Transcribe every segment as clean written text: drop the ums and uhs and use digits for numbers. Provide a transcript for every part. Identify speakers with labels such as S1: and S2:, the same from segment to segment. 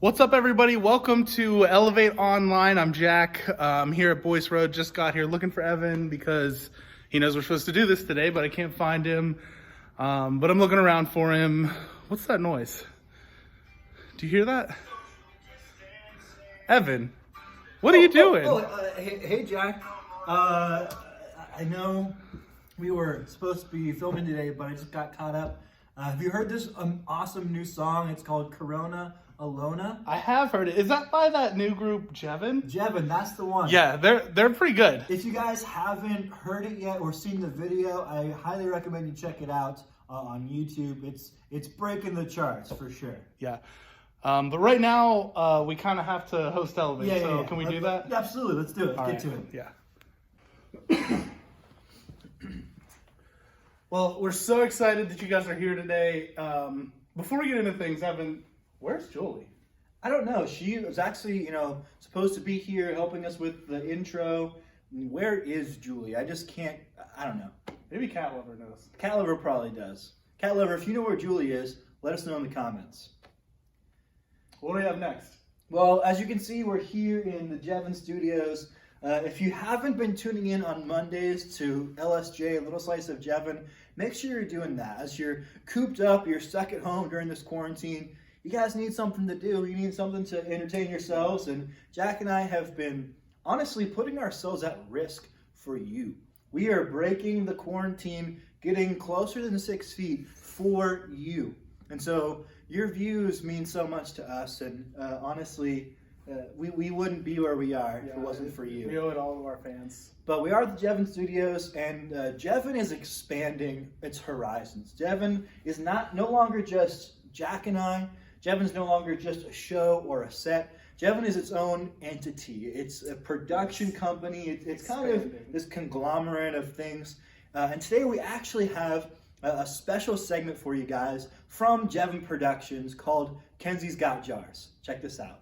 S1: What's up, everybody? Welcome to Elevate Online. I'm Jack. I'm here at Boyce Road. Just got here looking for Evan because he knows we're supposed to do this today, but I can't find him. But I'm looking around for him. What's that noise? Do you hear that? Evan, what are you doing?
S2: Hey, Jack. I know we were supposed to be filming today, but I just got caught up. Have you heard this awesome new song? It's called Corona Alona.
S1: I have heard it. Is that by that new group, Javon?
S2: Javon, that's the one.
S1: Yeah, they're pretty good.
S2: If you guys haven't heard it yet or seen the video, I highly recommend you check it out on YouTube. It's breaking the charts for sure.
S1: Yeah. But right now, we kind of have to host Elevate, so can we do that?
S2: Absolutely, let's do it.
S1: Let's
S2: get to it.
S1: Yeah. Well, we're so excited that you guys are here today. Before we get into things, Evan, where's Julie?
S2: I don't know. She was actually, supposed to be here helping us with the intro. Where is Julie? I just can't, I don't know.
S1: Maybe Cat Lover knows.
S2: Cat Lover probably does. Cat Lover, if you know where Julie is, let us know in the comments.
S1: What do we have next?
S2: Well, as you can see, we're here in the Javon Studios. If you haven't been tuning in on Mondays to LSJ, Little Slice of Javon, make sure you're doing that. As you're cooped up, you're stuck at home during this quarantine, you guys need something to do. You need something to entertain yourselves. And Jack and I have been honestly putting ourselves at risk for you. We are breaking the quarantine, getting closer than 6 feet for you. And so your views mean so much to us. And honestly, we wouldn't be where we are if it wasn't for you.
S1: We owe it all to our fans.
S2: But we are at the Javon Studios, and Javon is expanding its horizons. Javon is no longer just Jack and I. Javon's no longer just a show or a set. Javon is its own entity. It's a production company. It's kind of this conglomerate of things. And today we actually have a special segment for you guys from Javon Productions called Kenzie's Got Jars. Check this out.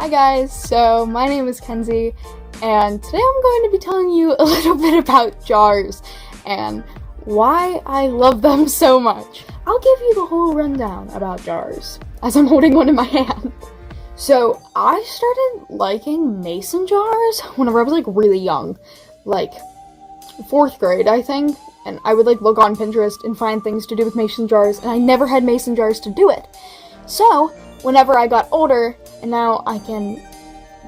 S3: Hi guys, so my name is Kenzie, and today I'm going to be telling you a little bit about jars and why I love them so much. I'll give you the whole rundown about jars as I'm holding one in my hand. So I started liking mason jars whenever I was really young, like 4th grade I think, and I would look on Pinterest and find things to do with mason jars, and I never had mason jars to do it. So whenever I got older, and now I can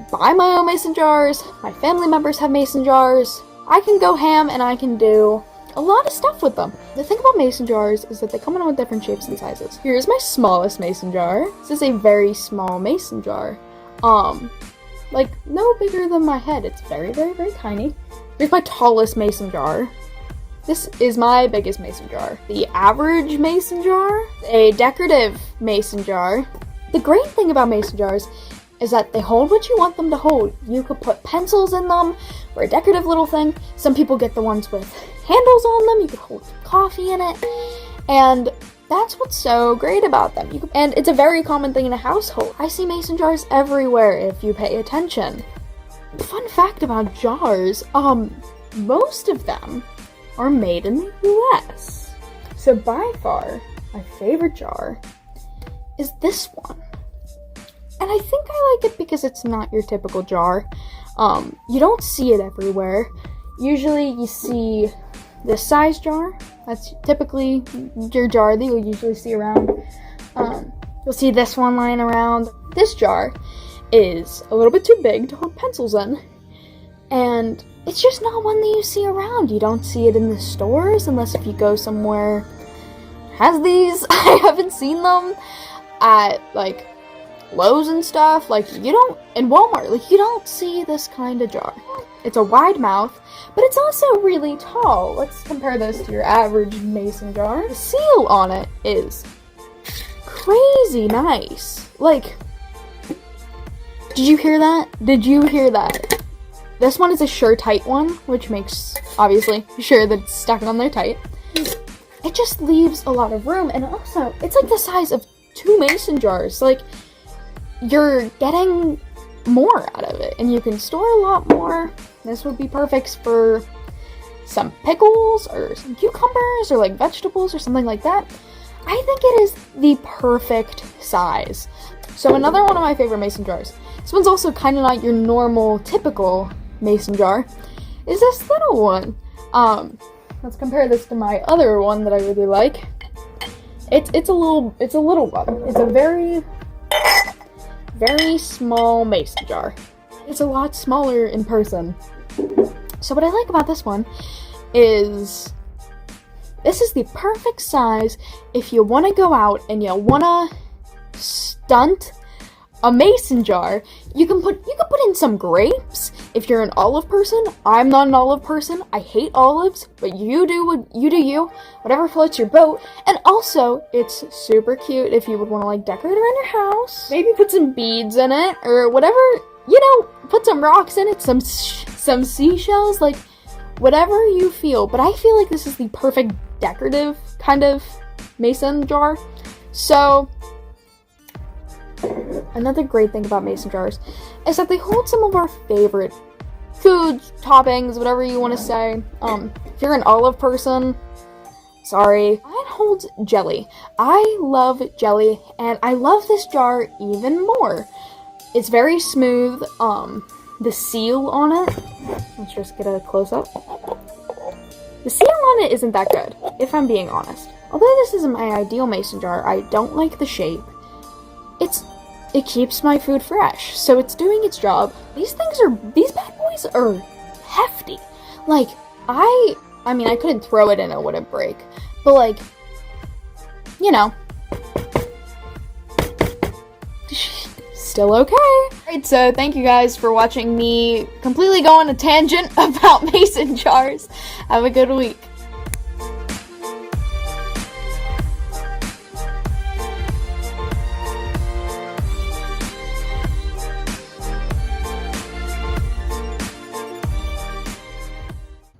S3: buy my own mason jars, my family members have mason jars, I can go ham and I can do a lot of stuff with them. The thing about mason jars is that they come in all different shapes and sizes. Here's my smallest mason jar. This is a very small mason jar. No bigger than my head. It's very, very, very tiny. Here's my tallest mason jar. This is my biggest mason jar. The average mason jar, a decorative mason jar. The great thing about mason jars is that they hold what you want them to hold. You could put pencils in them or a decorative little thing. Some people get the ones with handles on them. You could hold coffee in it. And that's what's so great about them. And it's a very common thing in a household. I see mason jars everywhere if you pay attention. Fun fact about jars, most of them are made in the US. So by far, my favorite jar is this one. And I think I like it because it's not your typical jar. You don't see it everywhere. Usually you see this size jar. That's typically your jar that you'll usually see around. You'll see this one lying around. This jar is a little bit too big to hold pencils in. And it's just not one that you see around. You don't see it in the stores unless if you go somewhere has these. I haven't seen them at Lowe's and stuff. You don't in Walmart. You don't see this kind of jar. It's a wide mouth, but it's also really tall. Let's compare this to your average mason jar. The seal on it is crazy nice. Did you hear that? Did you hear that? This one is a sure tight one, which makes, obviously, sure that it's stuck on there tight. It just leaves a lot of room, and also, it's the size of 2 mason jars. Like, you're getting more out of it, and you can store a lot more. This would be perfect for some pickles or some cucumbers or like vegetables or something like that. I think it is the perfect size. So another one of my favorite mason jars, this one's also kind of not your normal typical mason jar, is this little one. Let's compare this to my other one that I really like. It's a little one. It's a very, very small mason jar. It's a lot smaller in person. So what I like about this one is this is the perfect size if you want to go out and you want to stunt a mason jar. You can put in some grapes if you're an olive person. I'm not an olive person. I hate olives, but you do you. Whatever floats your boat. And also, it's super cute if you would want to like decorate around your house. Maybe put some beads in it or whatever. You know, put some rocks in it, some seashells, like whatever you feel. But I feel like this is the perfect decorative kind of mason jar. So another great thing about mason jars is that they hold some of our favorite foods, toppings, whatever you want to say. If you're an olive person, sorry. Mine holds jelly. I love jelly, and I love this jar even more. It's very smooth. The seal on it, let's just get a close-up. The seal on it isn't that good, if I'm being honest. Although this isn't my ideal mason jar, I don't like the shape. It keeps my food fresh, so it's doing its job. These bad boys are hefty. Like, I mean, I couldn't throw it and it wouldn't break, but like, you know, still okay. Alright, so thank you guys for watching me completely go on a tangent about mason jars. Have a good week.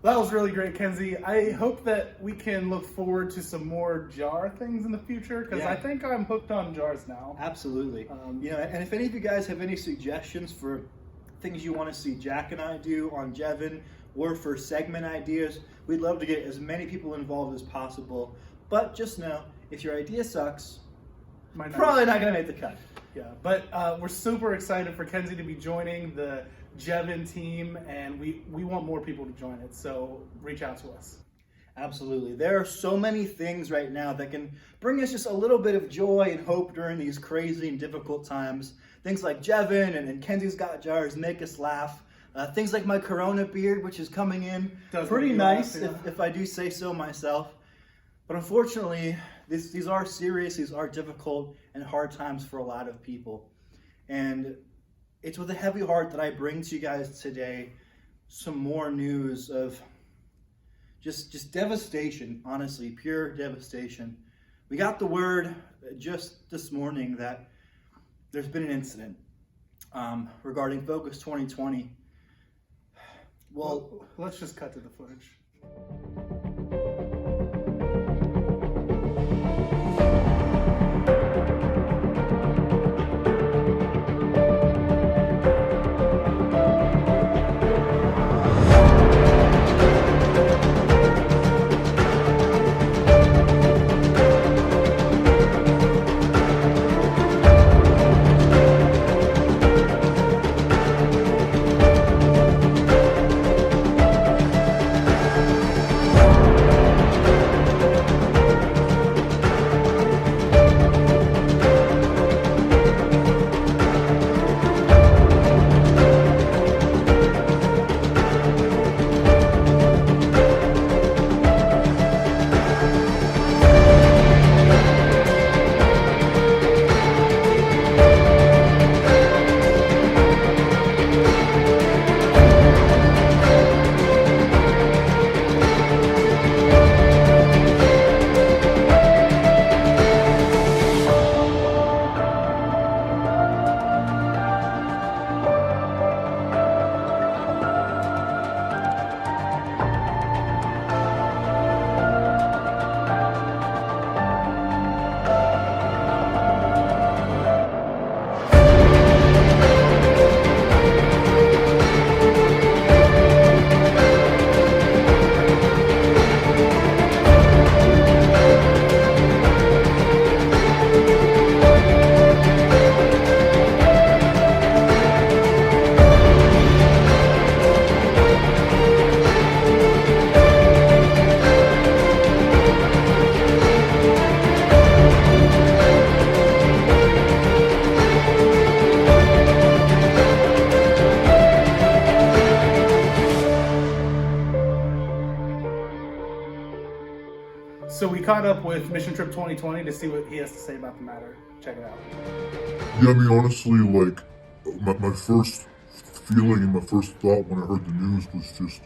S1: That was really great, Kenzie. I hope that we can look forward to some more jar things in the future, because I think I'm hooked on jars now.
S2: Absolutely. And if any of you guys have any suggestions for things you want to see Jack and I do on Javon, or for segment ideas, we'd love to get as many people involved as possible. But just know, if your idea sucks, probably not going to make the cut.
S1: Yeah, but we're super excited for Kenzie to be joining the Javon team, and we want more people to join it, so reach out to us.
S2: Absolutely. There are so many things right now that can bring us just a little bit of joy and hope during these crazy and difficult times. Things like Javon and Kenzie's Got Jars make us laugh. Things like my Corona beard, which is coming in pretty nice, if I do say so myself. But unfortunately, these are serious, these are difficult and hard times for a lot of people. And it's with a heavy heart that I bring to you guys today some more news of just devastation, honestly, pure devastation. We got the word just this morning that there's been an incident regarding Focus 2020.
S1: Well, let's just cut to the footage. caught up with Mission Trip 2020 to see what he has to say about the matter. Check it out.
S4: Yeah, I mean, honestly, like, my first feeling and my first thought when I heard the news was just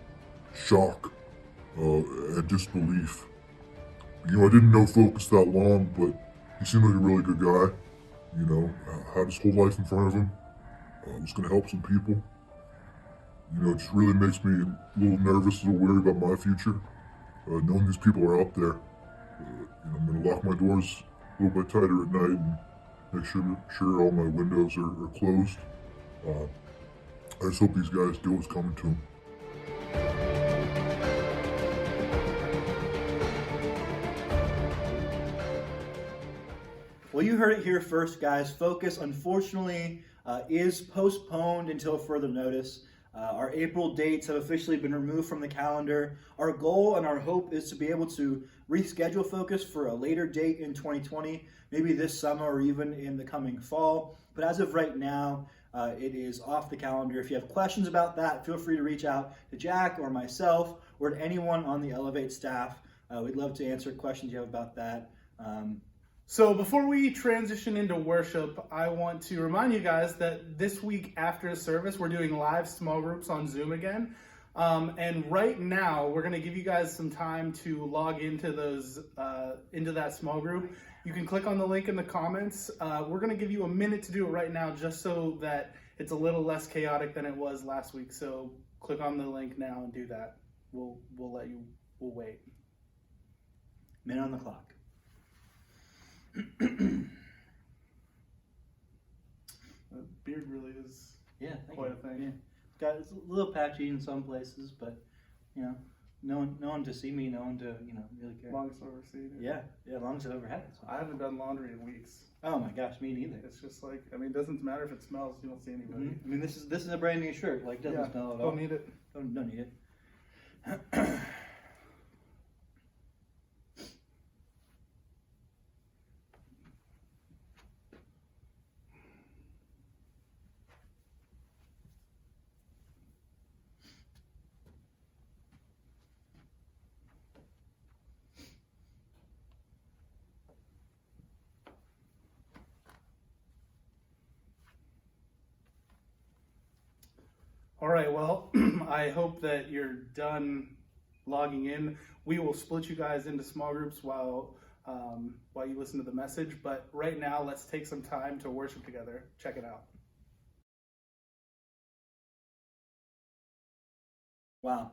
S4: shock and disbelief. You know, I didn't know Focus that long, but he seemed like a really good guy. You know, had his whole life in front of him. Was going to help some people. You know, it just really makes me a little nervous, a little worried about my future. Knowing these people are out there. You know, I'm going to lock my doors a little bit tighter at night and make sure all my windows are closed. I just hope these guys get what's coming to them.
S2: Well, you heard it here first, guys. Focus, unfortunately, is postponed until further notice. Our April dates have officially been removed from the calendar. Our goal and our hope is to be able to reschedule Focus for a later date in 2020, maybe this summer or even in the coming fall. But as of right now, it is off the calendar. If you have questions about that, feel free to reach out to Jack or myself or to anyone on the Elevate staff. We'd love to answer questions you have about that.
S1: So before we transition into worship, I want to remind you guys that this week after the service, we're doing live small groups on Zoom again. And right now, we're going to give you guys some time to log into into that small group. You can click on the link in the comments. We're going to give you a minute to do it right now, just so that it's a little less chaotic than it was last week. So click on the link now and do that. We'll wait.
S2: Minute on the clock.
S1: The beard really is quite a thing.
S2: Yeah. It's a little patchy in some places, but you know, no one to see me, no one to really care.
S1: Longest I've ever seen it.
S2: Yeah, longest I've ever had. So.
S1: I haven't done laundry in weeks.
S2: Oh my gosh, me neither.
S1: It's just like, I mean, it doesn't matter if it smells. You don't see anybody.
S2: Mm-hmm. I mean, this is a brand new shirt. Like, doesn't smell at all.
S1: Don't need it.
S2: Don't need it.
S1: All right, well, I hope that you're done logging in. We will split you guys into small groups while you listen to the message. But right now, let's take some time to worship together. Check it out.
S2: Wow.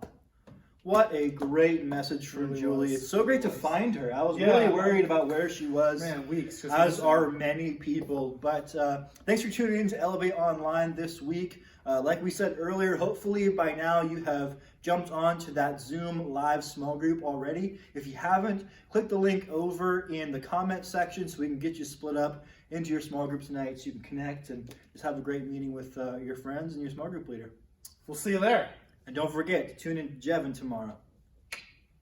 S2: What a great message from
S1: Really
S2: Julie.
S1: was.
S2: It's so great to find her. I was
S1: Yeah.
S2: really worried about where she was.
S1: Man, weeks.
S2: As are many people. But thanks for tuning in to Elevate Online this week. Like we said earlier, hopefully by now you have jumped on to that Zoom live small group already. If you haven't, click the link over in the comment section so we can get you split up into your small group tonight so you can connect and just have a great meeting with your friends and your small group leader.
S1: We'll see you there.
S2: And don't forget to tune in to Javon tomorrow.